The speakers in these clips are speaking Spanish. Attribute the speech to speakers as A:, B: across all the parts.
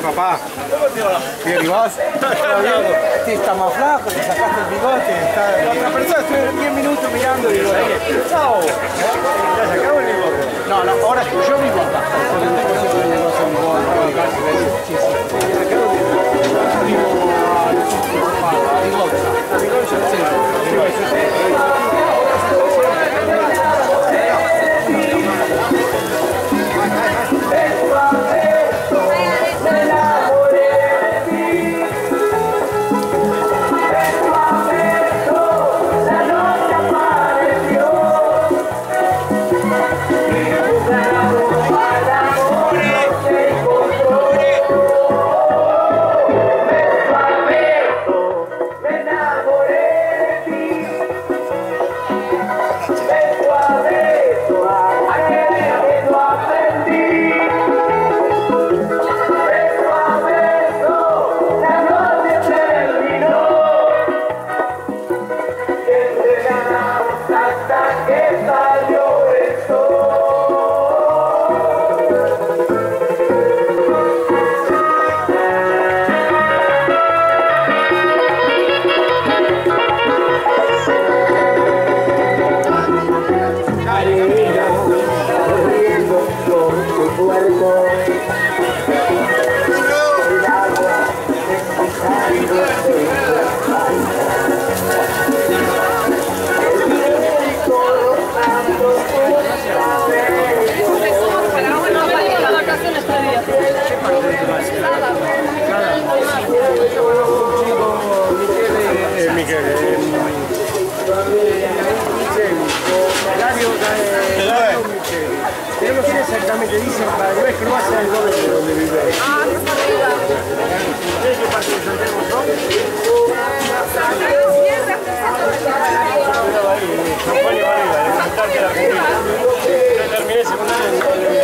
A: Papá,
B: ¿Cómo te va?
A: bien, ¿y vos? ¿Todo bien? Sí, está más flaco, te sacaste el bigote, la otra persona estuve 10 minutos mirando y digo, chao.
B: ¿Te has sacado el bigote?
A: No, ahora yo vivo acá, porque tengo siempre el negocio en Vigo, acá, sí. Vivo a Vigoza. ¿A Vigoza? Sí.
B: Pero no sé exactamente, dicen, para que veas que no hace el doble de donde vive.
C: Ah, no sabía.
B: ¿De qué parte de Santiago son? Champagne Varela, de la parte de la Argentina. Yo terminé secundario en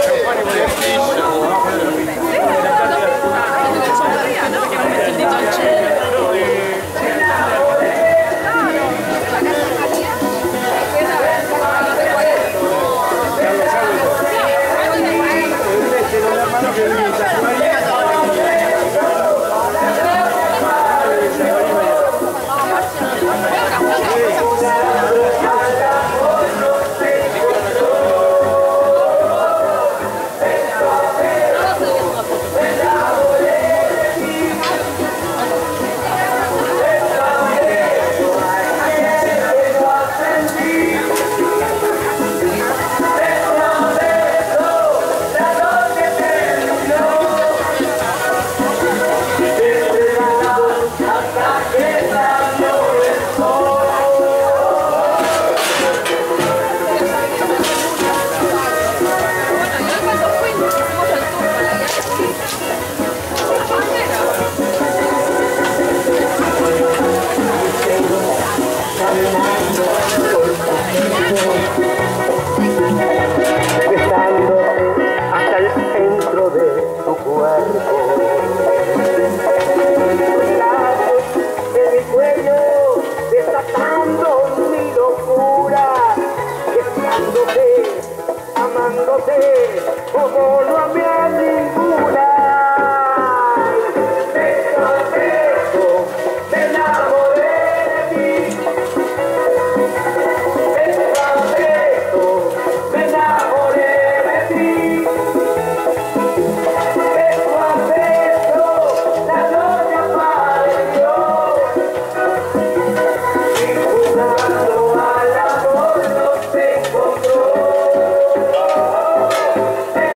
B: Champagne Varela, abajo de la pista.
D: Hasta el centro de tu cuerpo.